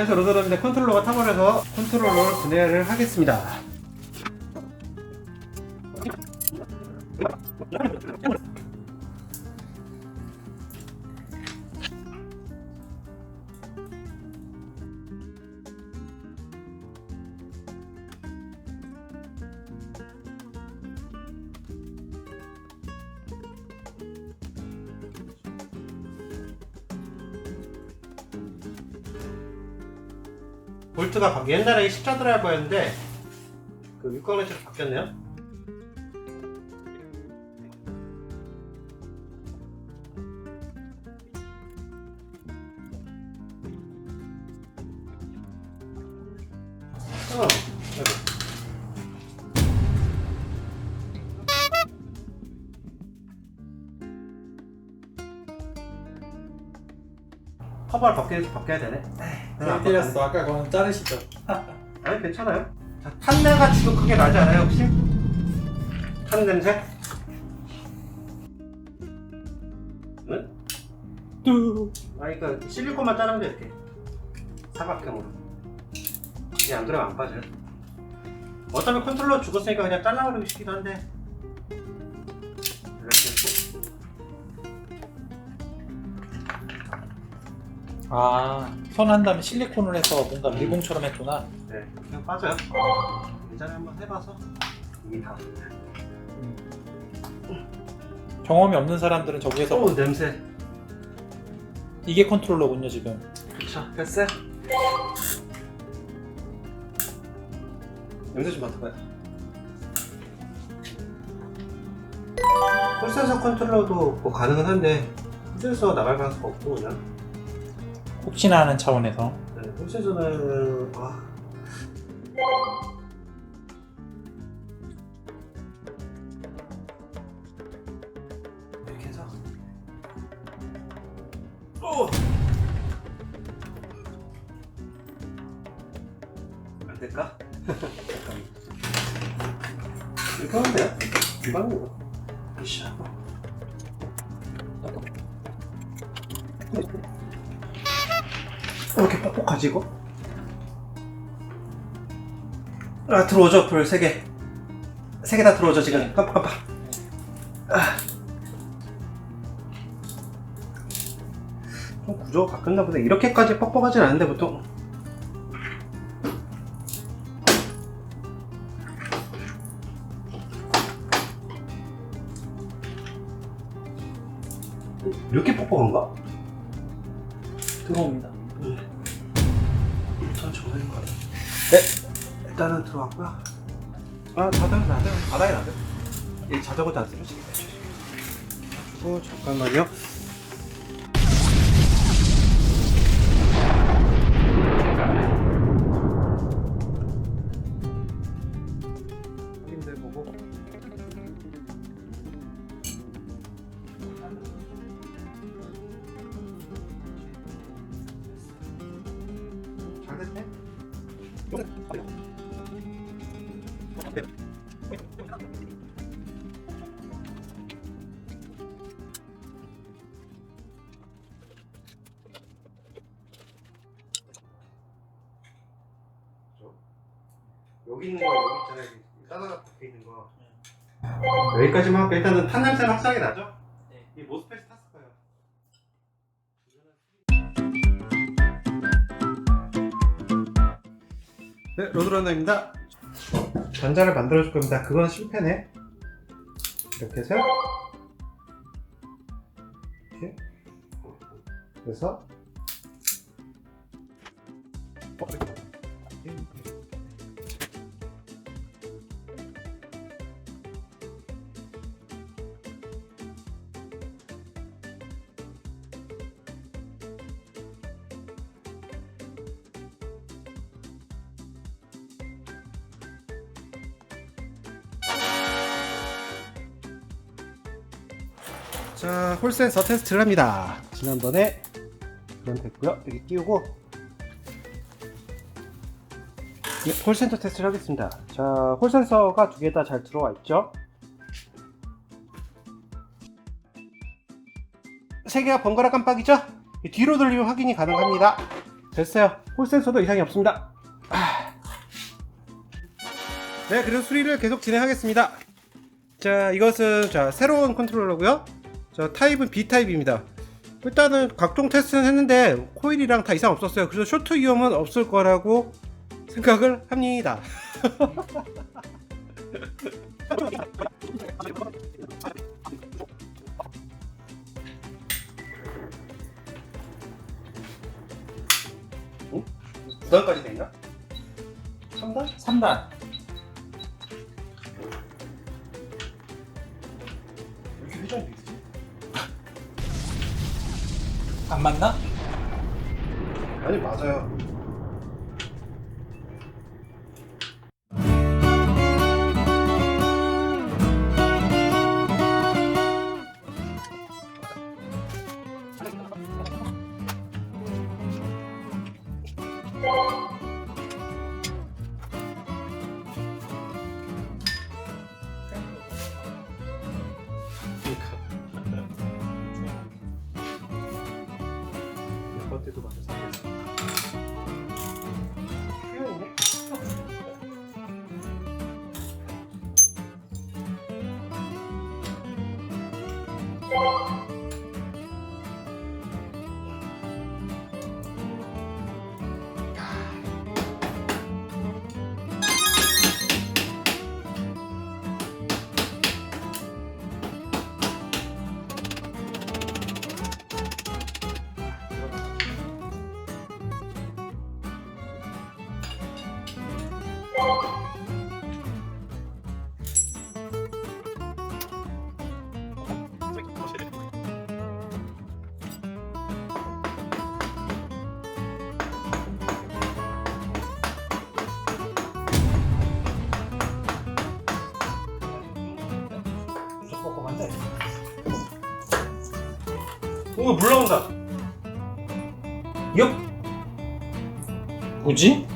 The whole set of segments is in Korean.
안녕하세요, 로드러입니다. 컨트롤러가 타버려서 컨트롤러를 분해를 하겠습니다. 볼트가 옛날에 십자 드라이버였는데 그 육각렌치로 바뀌었네요. 커버를 바뀌어야 되네. 잘 때렸어. 아까 그건 자르시죠. 아니 괜찮아요. 자, 탄내가 지금 크게 나지 않아요 혹시? 탄 냄새? 응? 뚜. 아니 그 실리콘만 자르면 돼 이렇게 사각형으로. 이게 안 그러면 안 빠져요. 어차피 컨트롤러 죽었으니까 그냥 잘라버리고 싶기도 한데 이렇게 쭉. 아, 선한 다음에 실리콘을 해서 뭔가 밀봉처럼 했구나. 네, 그냥 빠져요. 예전에 한번 해봐서 이게 다. 경험이 없는 사람들은 저기에서 오 냄새. 이게 컨트롤러군요 지금. 그쵸, 됐어요. 냄새 좀 맡아봐요. 홀센서 컨트롤러도 뭐 가능은 한데 홀센서 나갈 가능성가 없고 그냥. 혹시나 하는 차원에서. 네, 홀센서는 이렇게 해서 안 될까? 잠깐만. 이렇게 하면 돼요? 금방이고. 이씨 하고. 이렇게 뻑뻑하지 이거? 아 들어오죠 불 3개 3개 다 들어오죠 지금. 깜빡깜빡. 좀 구조가 바뀌었나 보네. 이렇게까지 뻑뻑하진 않은데 보통. 이렇게 뻑뻑한가? 들어옵니다. 전 정말 것 같아요. 네, 일단은 들어왔고요. 자동으로 놔둬요. 바닥에 놔둬요. 이 자전거 다 쓰러지게 해주고. 잠깐만요. 힘들 보고. 잘 됐네. 여기 있는 거 여기 있잖아요. 따다가 밖에 있는 거. 여기까지만 할게요. 일단은 탄 냄새는 확실하게 나죠? 네. 이 모스펫이 탔을 거예요. 네, 로드러너입니다. 전자를 만들어줄 겁니다. 그건 실패네. 이렇게 해서 이렇게. 그래서 자, 홀센서 테스트를 합니다. 지난번에 그건 됐고요. 여기 띄우고 네, 홀센서 테스트를 하겠습니다. 자, 홀센서가 두 개 다 잘 들어와 있죠? 세 개가 번갈아 깜빡이죠? 뒤로 돌리면 확인이 가능합니다. 됐어요. 홀 센서도 이상이 없습니다. 네, 그래서 수리를 계속 진행하겠습니다. 자, 이것은 새로운 컨트롤러고요. 타입은 B타입입니다. 일단은 각종 테스트는 했는데 코일이랑 다 이상 없었어요. 그래서 쇼트 위험은 없을 거라고 생각을 합니다. 응? 9단까지 되나? 3단? 3단. 왜 이렇게 회전이 되지? 안 맞나? 아니, 맞아요. 몇 때도 맞아 상했어. 휴영이네. 꼼꼼한데. 오, 물 나온다. 역. 뭐지?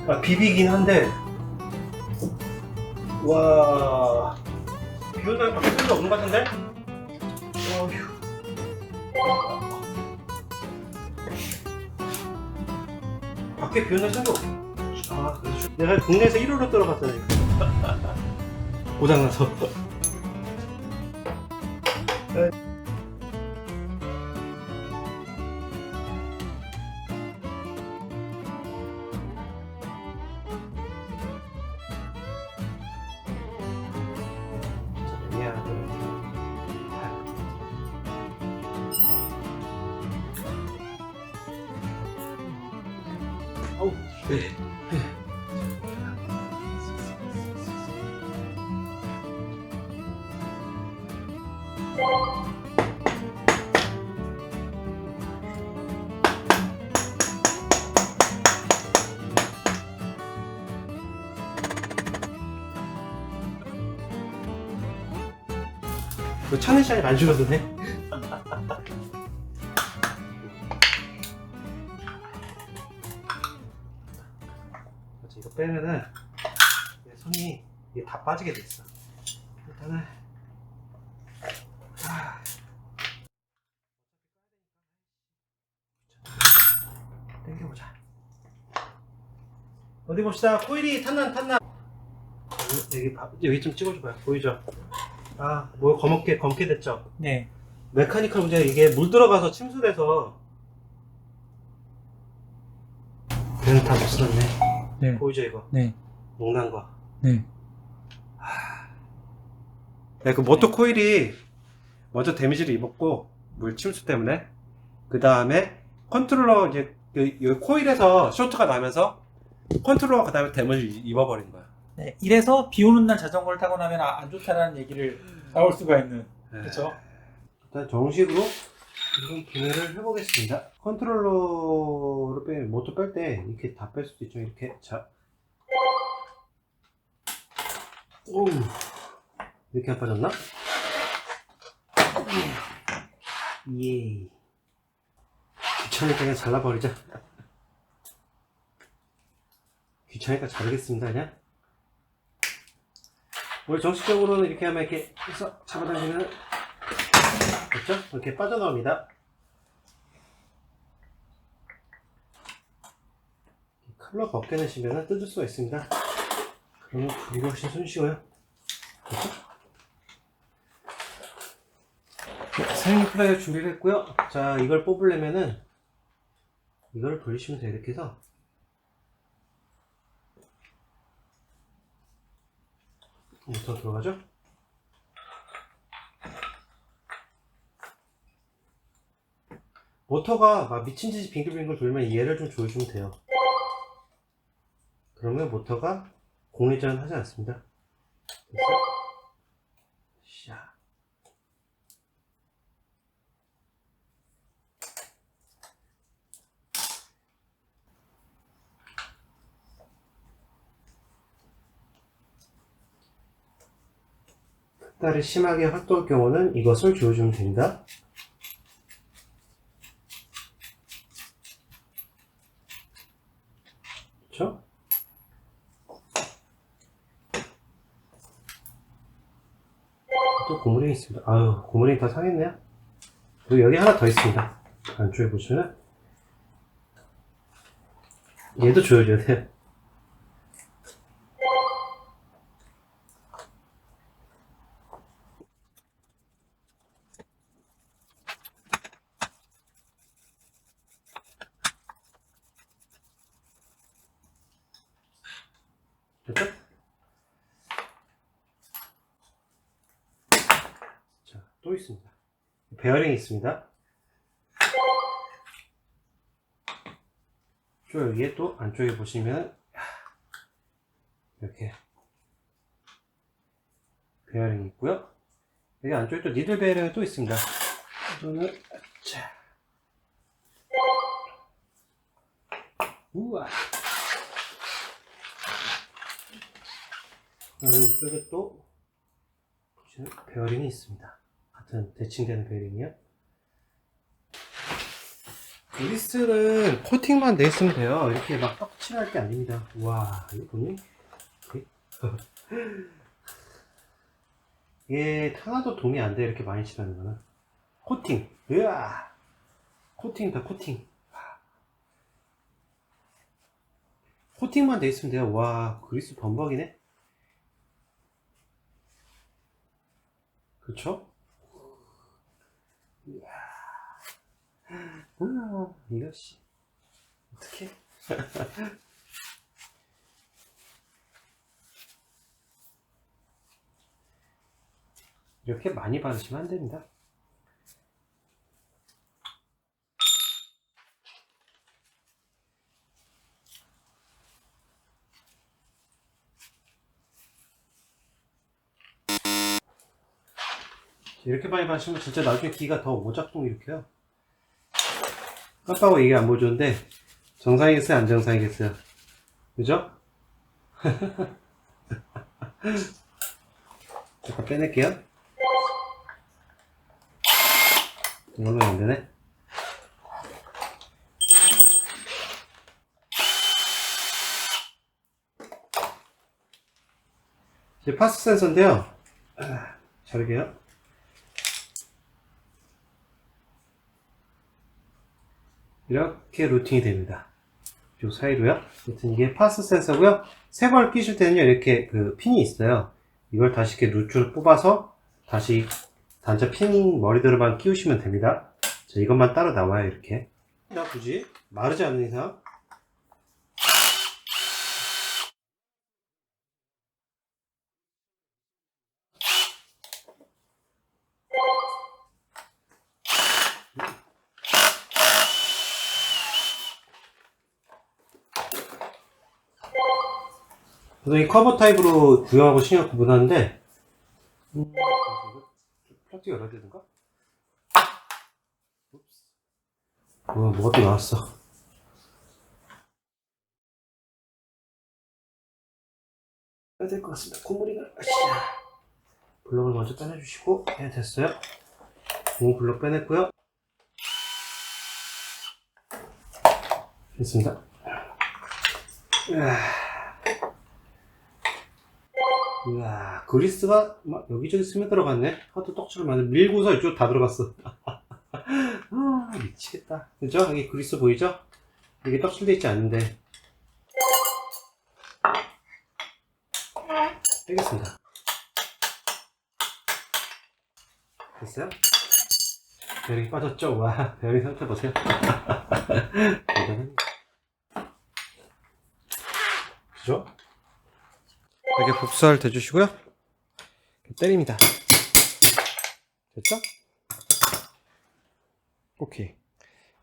아, 비비긴 한데. 와. 비 온다면 밖에 소리가 없는 것 같은데? 어휴. 밖에 비 온다는 소리가 없어. 아, 그래서 내가 국내에서 1호로 떨어봤잖아, 이거. 고장나서. 어우, 네. 그 차는 시간이 안 줄어드네. 이거 빼면은 손이 이게 다 빠지게 됐어. 일단은 당겨보자. 어디 봅시다. 코일이 탔나? 여기 좀 찍어줘봐요. 보이죠? 아, 뭐 검게 됐죠? 네. 메카니컬 문제. 이게 물 들어가서 침수돼서 배는 다 못쓸었네. 네. 보이죠 이거? 네. 녹난 거. 네. 네, 그 모터 코일이 먼저 데미지를 입었고 물 침수 때문에 그 다음에 컨트롤러 이제 이 코일에서 쇼트가 나면서 컨트롤러가 그 다음에 데미지를 입어버린 거야. 네. 이래서 비 오는 날 자전거를 타고 나면 안 좋다라는 얘기를 나올 수가 있는. 네. 그렇죠? 일단 정식으로 이런 기능을 해보겠습니다. 컨트롤러를 모터 뺄 때 이렇게 다 뺄 수도 있죠. 이렇게. 자, 오, 이렇게 안 빠졌나? 예. 귀찮으니까 그냥 잘라버리자. 귀찮으니까 자르겠습니다. 그냥. 원래 정식적으로는 이렇게 하면 이렇게 해서 잡아당기면 그렇죠? 이렇게 빠져나옵니다. 컬러가 없게 내시면 뜯을 수가 있습니다. 그러면 불이 훨씬 손쉬워요. 그렇죠? 사용용 플라이어 준비를 했고요. 자, 이걸 뽑으려면은 이걸 돌리시면 돼요. 이렇게 해서 모터 들어가죠? 모터가 막 미친듯이 빙글빙글 돌면 얘를 좀 조여주면 돼요. 그러면 모터가 공회전 하지 않습니다. 됐어요? 샤. 흑달이 심하게 활동할 경우는 이것을 조여주면 됩니다. 그렇죠? 또 고무링이 있습니다. 아유, 고무링이 다 상했네요. 그리고 여기 하나 더 있습니다. 안쪽에 보시면 얘도 조여줘야 돼요. 됐죠? 자, 또 있습니다. 베어링이 있습니다. 저 여기에 또 안쪽에 보시면 이렇게 베어링이 있고요. 여기 안쪽에 또 니들 베어링이 또 있습니다. 이거는 자, 우와. 이쪽에 또 보시면 베어링이 있습니다. 같은 대칭되는 베어링이요. 그리스는 코팅만 돼 있으면 돼요. 이렇게 막 떡칠할 게 아닙니다. 와, 이거 보니? 이게 하나도 도움이 안 돼. 이렇게 많이 칠하는 거는. 코팅. 으아! 코팅이다, 코팅. 코팅만 돼 있으면 돼요. 와, 그리스 범벅이네. 그쵸? 이것이 어떻게? 이렇게 많이 바르시면 안 됩니다. 이렇게 많이 바르시면 진짜 나중에 기가 더 오작동 일으켜요. 깜빡하고 이게 안 보여줬는데 정상이겠어요, 안 정상이겠어요? 그죠? 잠깐 빼낼게요. 이걸로 안 되네. 이제 파스 센서인데요. 자르게요. 이렇게 루팅이 됩니다. 요 사이로요. 하여튼 이게 파스 센서고요. 새 걸 끼실 때는요, 이렇게 그 핀이 있어요. 이걸 다시 이렇게 루트를 뽑아서 다시 단자 핀 머리들만 끼우시면 됩니다. 자, 이것만 따로 나와요, 이렇게. 굳이 마르지 않는 이상. 그래서 이 커버 타입으로 구형하고 신형 구분하는데, 플라스틱 열어야 되는가? 뭐가 또 나왔어. 빼야 될 것 같습니다. 고무리가. 블럭을 먼저 빼내주시고, 네, 됐어요. 고무 블럭 빼냈고요. 됐습니다. 우와, 그리스가 막 여기저기 스며 들어갔네. 하도 떡칠을 많이 밀고서 이쪽 다 들어갔어. 아, 미치겠다. 그죠? 여기 그리스 보이죠? 이게 떡칠돼 있지 않는데. 빼겠습니다. 됐어요? 베어링 빠졌죠? 와, 베어링 상태 보세요. 그죠? 이렇게 복사를 대주시고요. 이렇게 때립니다. 됐죠? 오케이.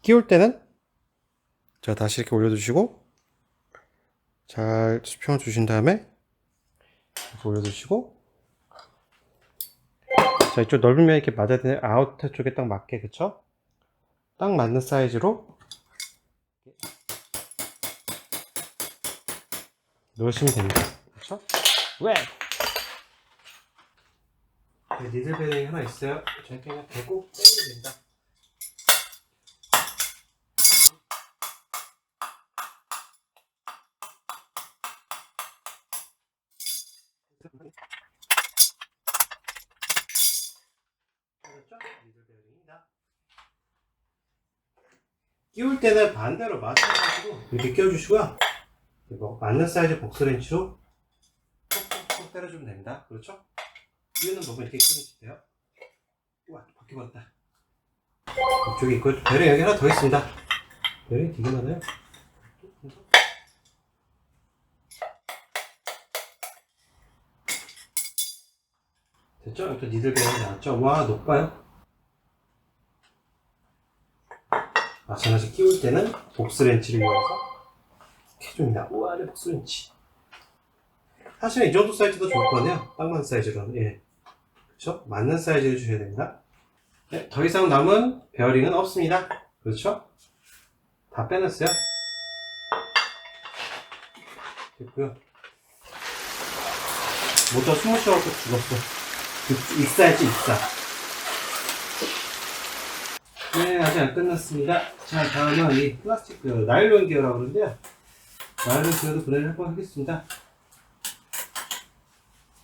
끼울 때는 자, 다시 이렇게 올려두시고 잘 수평 주신 다음에 이렇게 올려두시고 자, 이쪽 넓은 면이 이렇게 맞아야 되는 아웃터 쪽에 딱 맞게, 그쵸? 딱 맞는 사이즈로 넣으시면 됩니다. 그쵸? 왜? 니들 베어링이 하나 있어요. 저희 그냥 대고 빼면 됩니다. 끼울 때는 반대로 맞춰가지고 이렇게 끼워주시고요. 이거 맞는 사이즈 복스렌치로 콕콕콕 때려주면 됩니다. 그렇죠? 끼우는 부분 이렇게 끼우시면 돼요. 우와, 바퀴 버렸다. 이쪽에 있고 베어링 여기 하나 더 있습니다. 베어링 되게 많아요. 됐죠? 또 니들 베어링 나왔죠? 와, 높아요. 마찬가지 끼울 때는 복스렌치를 이용해서 해줍니다. 우와, 네, 복스렌치. 사실은 이 정도 사이즈도 좋을 거네요. 딱 맞는 사이즈로는. 예. 그쵸? 맞는 사이즈를 주셔야 됩니다. 네, 더 이상 남은 베어링은 없습니다. 그렇죠? 다 빼놨어요. 됐고요. 모터 숨을 쉬어갖고 죽었어. 익사야지, 익사. 네, 아직 안 끝났습니다. 자, 다음은 이 플라스틱 나일론 기어라고 그러는데요. 나일론 기어도 분해를 한번 하겠습니다.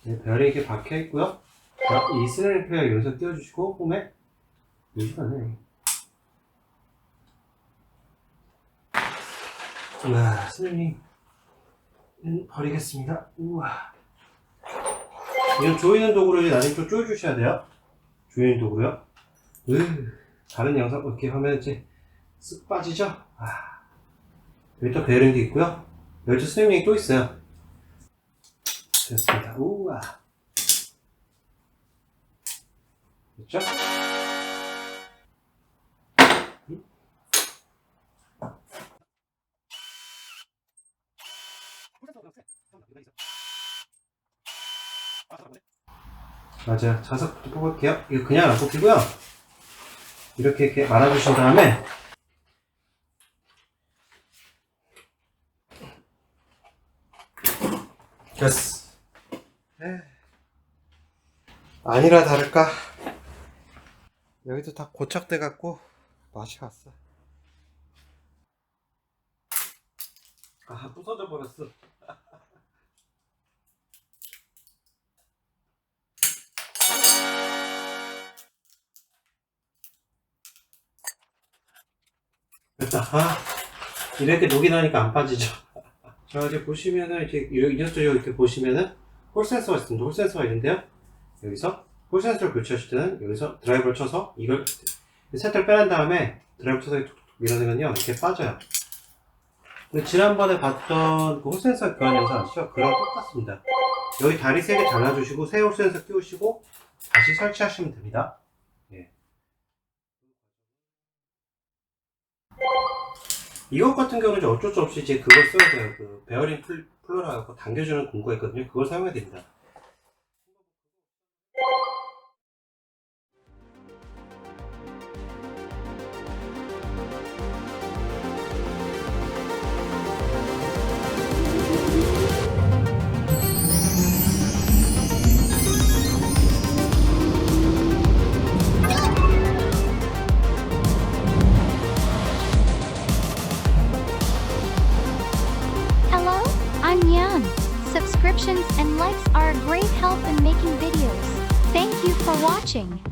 네, 베어링이 이렇게 박혀 있고요. 자, 이 스네링 페어 여기서 띄워주시고, 홈에 무시하네. 우와, 스네링 버리겠습니다. 우와. 이건 조이는 도구로 나중에 좀 조여주셔야 돼요. 조이는 도구로요. 다른 영상 이렇게 하면 이제 쓱 빠지죠? 여기 또 베어링도 있고요. 여기 또 스냅링이 또 있어요. 됐습니다. 우와. 됐죠? 맞아요. 자석부터 뽑을게요. 이거 그냥 안 뽑히고요. 이렇게 말아주신 다음에 됐어. 아니라 다를까 여기도 다 고착돼 갖고 맛이 갔어. 부서져 버렸어. 됐다. 이렇게 녹이 나니까 안 빠지죠. 자, 이제 보시면은 이렇게 이렇게 보시면은 홀 센서가 있습니다. 홀 센서가 있는데요. 여기서 홀 센서를 교체하실 때는 여기서 드라이버를 쳐서 이걸 세트를 빼낸 다음에 드라이버 쳐서 툭툭 밀어내면요 이렇게 빠져요. 근데 지난번에 봤던 그 홀 센서 교환 영상 아시죠? 그랑 똑같습니다. 여기 다리 3개 잘라주시고 새 홀 센서 끼우시고 다시 설치하시면 됩니다. 이것 같은 경우는 이제 어쩔 수 없이 이제 그걸 써야 돼요. 그 베어링 플러라고 당겨주는 공구가 있거든요. 그걸 사용해야 됩니다. Subscriptions and likes are a great help in making videos. Thank you for watching.